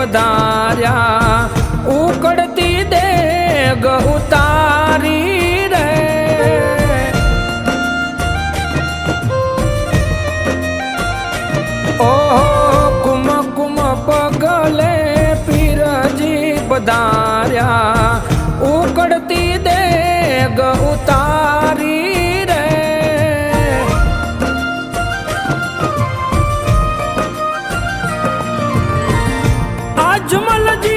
પધાર્યા ઉકળતી દેગ ઉતારી રે ઓહો કુમ કુમ પગલે પીરજી પધાર્યા ઉકળતી દેગ ઉતારી રે અજમલજી